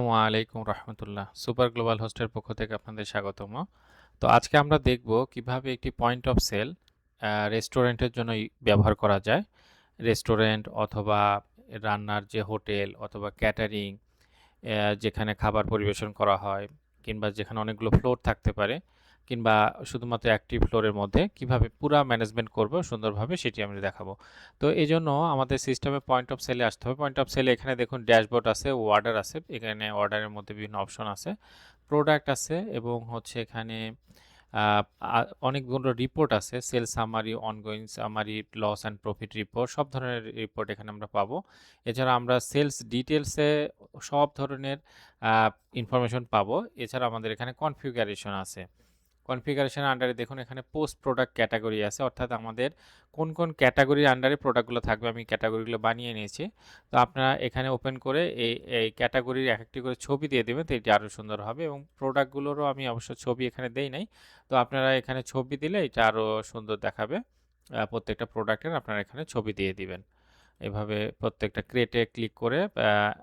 আসসালামু আলাইকুম রহমতুল্লাহ। Super global হোস্টের পক্ষ থেকে আপনাদের স্বাগতম। তো আজকে আমরা দেখব কিভাবে একটি পয়েন্ট অফ সেল রেস্টুরেন্টের জন্য ব্যবহার করা যায়। রেস্টুরেন্ট অথবা রান্নার যে হোটেল অথবা ক্যাটারিং, যেখানে খাবার পরিবেশন করা হয়, কিংবা যেখানে অনেকগুলো ফ্লোর থাকতে পারে, কিংবা শুধুমাত্র একটি ফ্লোরের মধ্যে কিভাবে পুরা ম্যানেজমেন্ট করব সুন্দরভাবে, সেটি আমি দেখাবো। তো এই জন্য আমাদের সিস্টেমে পয়েন্ট অফ সেলে আসতে হবে। পয়েন্ট অফ সেলে এখানে দেখুন ড্যাশবোর্ড আছে, অর্ডার আছে, এখানে অর্ডারের মধ্যে বিভিন্ন অপশন আছে, প্রোডাক্ট আছে, এবং হচ্ছে এখানে অনেকগুলো রিপোর্ট আছে, sale summary, ongoing summary, loss and profit report, সব ধরনের রিপোর্ট এখানে আমরা পাবো। এছাড়া আমরা সেলস ডিটেলসে সব ধরনের ইনফরমেশন পাবো। এছাড়া আমাদের এখানে কনফিগারেশন আছে। কনফিগারেশনের আন্ডারে দেখুন এখানে পোস্ট প্রোডাক্ট ক্যাটাগরি আছে, অর্থাৎ আমাদের কোন কোন ক্যাটাগরির আন্ডারে প্রোডাক্টগুলো থাকবে আমি ক্যাটাগরিগুলো বানিয়ে নিয়েছি। তো আপনারা এখানে ওপেন করে এই ক্যাটাগরির এক একটি করে ছবি দিয়ে দেবেন, তো এটি আরও সুন্দর হবে। এবং প্রোডাক্টগুলোরও আমি অবশ্য ছবি এখানে দেই নাই, তো আপনারা এখানে ছবি দিলে এটা আরও সুন্দর দেখাবে। প্রত্যেকটা প্রোডাক্টের আপনারা এখানে ছবি দিয়ে দিবেন। এভাবে প্রত্যেকটা ক্রেটে ক্লিক করে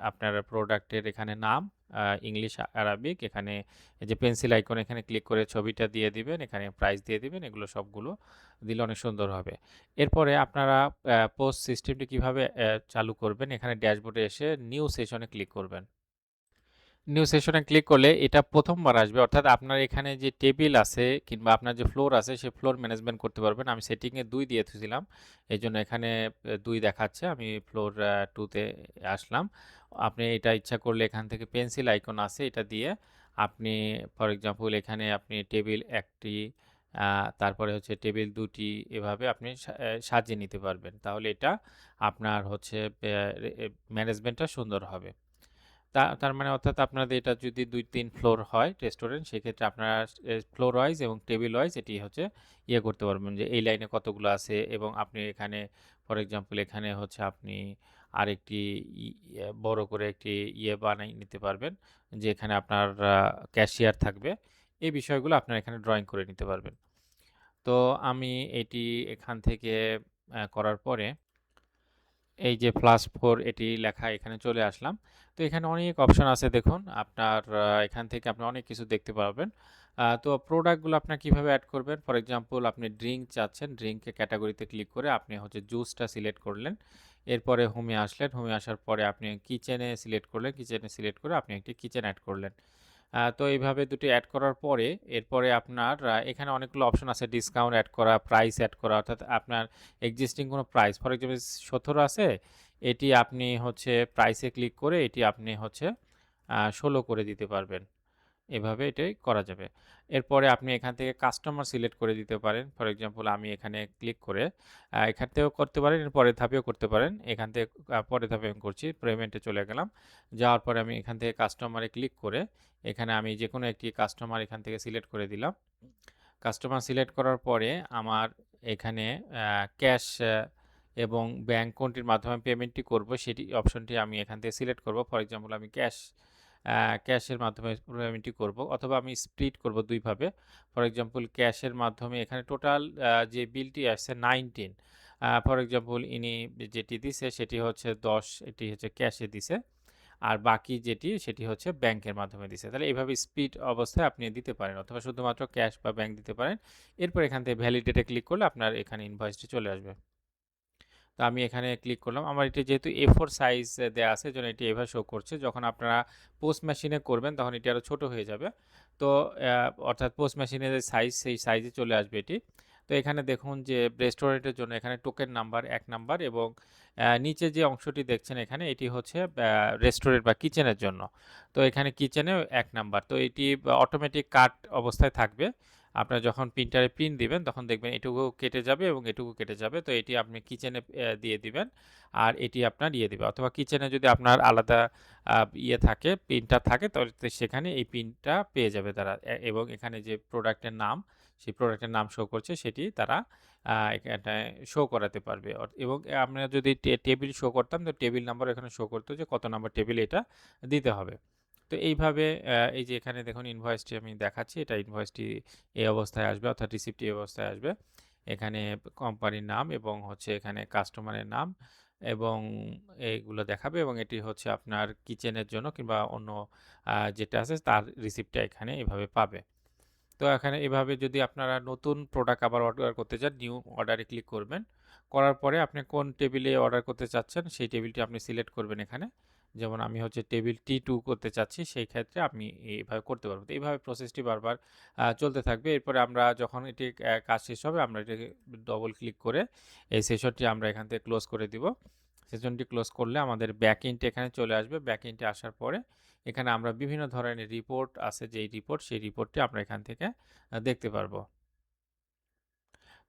আপনার প্রোডাক্টের এখানে নাম, ইংলিশ, আরবিক, এখানে এই যে পেন্সিল আইকন, এখানে ক্লিক করে ছবিটা দিয়ে দিবেন, এখানে প্রাইস দিয়ে দিবেন, এগুলো সবগুলো দিলে অনেক সুন্দর হবে। এরপরে আপনারা পোস্ট সিস্টেমটি কিভাবে চালু করবেন, এখানে ড্যাশবোর্ডে এসে নিউ সেশনে ক্লিক করবেন। নিউ সেশনে ক্লিক করলে এটা প্রথমবার আসবে, অর্থাৎ আপনার এখানে যে টেবিল আছে কিংবা আপনার যে ফ্লোর আছে সেই ফ্লোর ম্যানেজমেন্ট করতে পারবেন। আমি সেটিংয়ে 2 দিয়ে দিয়েছিলাম, এই জন্য এখানে 2 দেখাচ্ছে। আমি ফ্লোর 2তে আসলাম। আপনি এটা ইচ্ছা করলে এখান থেকে পেন্সিল আইকন আছে, এটা দিয়ে আপনি ফর এক্সাম্পল এখানে আপনি টেবিল 1টি, তারপরে হচ্ছে টেবিল 2টি, এভাবে আপনি সাজিয়ে নিতে পারবেন। তাহলে এটা আপনার হচ্ছে ম্যানেজমেন্টটা সুন্দর হবে। তার মানে অর্থাৎ আপনাদের এটা যদি 2-3 ফ্লোর হয় রেস্টুরেন্ট, সেক্ষেত্রে আপনারা ফ্লোর ওয়াইজ এবং টেবিল ওয়াইজ এটি হচ্ছে করতে পারবেন, যে এই লাইনে কতগুলো আছে। এবং আপনি এখানে ফর এক্সাম্পল এখানে হচ্ছে আপনি আরেকটি বড় করে একটি বানাই নিতে পারবেন, যে এখানে আপনার ক্যাশিয়ার থাকবে। এই বিষয়গুলো আপনারা এখানে ড্রয়িং করে নিতে পারবেন। তো আমি এটি এখান থেকে করার পরে এই যে +4 এটি লেখা, এখানে চলে আসলাম। তো এখানে অনেক অপশন আছে দেখুন, আপনার এখান থেকে আপনি অনেক কিছু দেখতে পারবেন। তো প্রোডাক্টগুলো আপনার কিভাবে অ্যাড করবেন, ফর এক্সাম্পল আপনি ড্রিঙ্ক চাচ্ছেন, ড্রিঙ্কে ক্যাটাগরিতে ক্লিক করে আপনি হচ্ছে জুসটা সিলেক্ট করলেন। এরপরে হোমে আসলেন, হোমে আসার পরে আপনি কিচেনে সিলেক্ট করলেন, কিচেনে সিলেক্ট করে আপনি একটি কিচেন অ্যাড করলেন। তো এইভাবে দুটি অ্যাড করার পরে এরপরে আপনার এখানে অনেকগুলো অপশন আছে, ডিসকাউন্ট অ্যাড করা, প্রাইস অ্যাড করা, অর্থাৎ আপনার এক্সিস্টিং কোনো প্রাইস, ফর এক্সাম্পল 17 আছে, এটি আপনি হচ্ছে প্রাইসে ক্লিক করে এটি আপনি হচ্ছে 16 করে দিতে পারবেন। এভাবে এটাই করা যাবে। এরপরে আপনি এখান থেকে কাস্টমার সিলেক্ট করে দিতে পারেন। ফর এক্সাম্পল আমি এখানে ক্লিক করে এখান থেকেও করতে পারেন, এর পরের ধাপেও করতে পারেন। এখান থেকে পরের ধাপে আমি করছি, পেমেন্টে চলে গেলাম। যাওয়ার পরে আমি এখান থেকে কাস্টমারে ক্লিক করে এখানে আমি যেকোনো একটি কাস্টমার এখান থেকে সিলেক্ট করে দিলাম। কাস্টমার সিলেক্ট করার পরে আমার এখানে ক্যাশ এবং ব্যাংক কোনটির মাধ্যমে পেমেন্টটি করব সেটি অপশনটি আমি এখান থেকে সিলেক্ট করব। ফর এক্সাম্পল আমি ক্যাশের মাধ্যমে পেমেন্টটি করব, অথবা আমি স্প্লিট করব 2 ভাবে। ফর এক্সাম্পল ক্যাশের মাধ্যমে এখানে টোটাল যে বিলটি আসছে 19, ফর এক্সাম্পল ইনি যেটি দিছে সেটি হচ্ছে 10, এটি হচ্ছে ক্যাশে দিছে, আর বাকি যেটি সেটি হচ্ছে ব্যাংকের মাধ্যমে দিছে। তাহলে এইভাবে স্প্লিট অবস্থায় আপনি দিতে পারেন, অথবা শুধুমাত্র ক্যাশ বা ব্যাংক দিতে পারেন। এরপর এখান থেকে ভ্যালিডেটে ক্লিক করলে আপনার এখানে ইনভয়েসটি চলে আসবে। তো আমি এখানে ক্লিক করলাম। আমার এটি যেহেতু A4 সাইজ দেয়া আছে, এজন্য এটি এভাবে শো করছে। যখন আপনারা পোস্ট মেশিনে করবেন তখন এটি আরও ছোট হয়ে যাবে। তো অর্থাৎ পোস্ট মেশিনের যে সাইজ, সেই সাইজে চলে আসবে এটি। তো এখানে দেখুন যে রেস্টুরেন্টের জন্য এখানে টোকেন নাম্বার 1 নাম্বার, এবং নিচে যে অংশটি দেখছেন এখানে, এটি হচ্ছে রেস্টুরেন্ট বা কিচেনের জন্য। তো এখানে কিচেনেও 1 নাম্বার। তো এটি অটোমেটিক কাট অবস্থায় থাকবে। আপনার যখন প্রিন্টারে প্রিন্ট দিবেন তখন দেখবেন এটুকু কেটে যাবে এবং এটুকু কেটে যাবে। তো এটি আপনি কিচেনে দিয়ে দিবেন, আর এটি আপনার দিবে। অথবা কিচেনে যদি আপনার আলাদা থাকে, প্রিন্টার থাকে, তাহলে সেখানে এই প্রিন্টটা পেয়ে যাবে তারা। এবং এখানে যে প্রোডাক্টের নাম, সেই প্রোডাক্টের নাম শো করছে সেটি তারা এখানে শো করাতে পারবে। এবং আমরা যদি টেবিল শো করতাম, তো টেবিল নাম্বার এখানে শো করতো যে কত নাম্বার টেবিল এটা দিতে হবে। তো এইভাবে এই যে এখানে দেখুন ইনভয়েসটি আমি দেখাচ্ছি, এটা ইনভয়েসটি এই অবস্থায় আসবে, অর্থাৎ রিসিপ্টটি এই অবস্থায় আসবে। এখানে কোম্পানির নাম এবং হচ্ছে এখানে কাস্টমারের নাম, এবং এইগুলো দেখাবে এবং এটি হচ্ছে আপনার কিচেনের জন্য কিংবা অন্য যেটা আছে তার রিসিপ্টটা এখানে এভাবে পাবে। তো এখানে এভাবে যদি আপনারা নতুন প্রোডাক্ট আবার অর্ডার করতে চান, নিউ অর্ডারে ক্লিক করবেন। করার পরে আপনি কোন টেবিলে অর্ডার করতে চাচ্ছেন সেই টেবিলটি আপনি সিলেক্ট করবেন এখানে। যেমন আমি হচ্ছে টেবিল T2 করতে চাচ্ছি, সেই ক্ষেত্রে আপনি এইভাবে করতে পারবেন। তো এইভাবে প্রসেসটি বারবার চলতে থাকবে। এরপরে আমরা যখন এটি কাজ শেষ হবে আমরা এটাকে ডবল ক্লিক করে এই সেশনটি আমরা এখান থেকে ক্লোজ করে দিব। সেশনটি ক্লোজ করলে আমাদের ব্যাকএন্ডটি এখানে চলে আসবে। ব্যাকএন্ডে আসার পরে এখানে আমরা বিভিন্ন ধরনের রিপোর্ট আছে, যেই রিপোর্ট সেই রিপোর্টটি আমরা এখান থেকে দেখতে পারবো।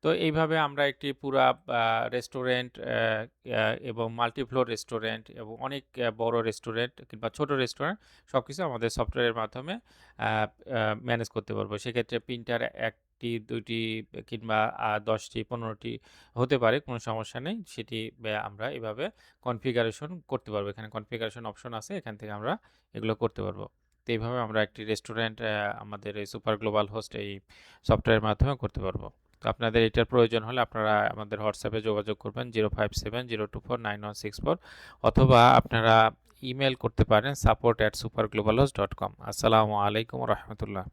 তো এইভাবে আমরা একটি পুরা রেস্টুরেন্ট এবং মাল্টিফ্লোর রেস্টুরেন্ট এবং অনেক বড় রেস্টুরেন্ট কিংবা ছোট রেস্টুরেন্ট সবকিছু আমাদের সফটওয়্যারের মাধ্যমে ম্যানেজ করতে পারবো। সেক্ষেত্রে প্রিন্টার 1টি 2টি কিংবা 10টি 15টি হতে পারে, কোনো সমস্যা নেই। সেটি আমরা এভাবে কনফিগারেশন করতে পারবো। এখানে কনফিগারেশন অপশন আছে, এখান থেকে আমরা এগুলো করতে পারবো। তো এইভাবে আমরা একটি রেস্টুরেন্ট আমাদের এই সুপার গ্লোবাল হোস্ট এই সফটওয়্যারের মাধ্যমে করতে পারবো। তো আপনাদের এটার প্রয়োজন হলে আপনারা আমাদের হোয়াটসঅ্যাপে যোগাযোগ করবেন 0570249164, অথবা আপনারা ইমেল করতে পারেন support@superglobalhost.com। আসসালামু আলাইকুম রহমতুল্লাহ।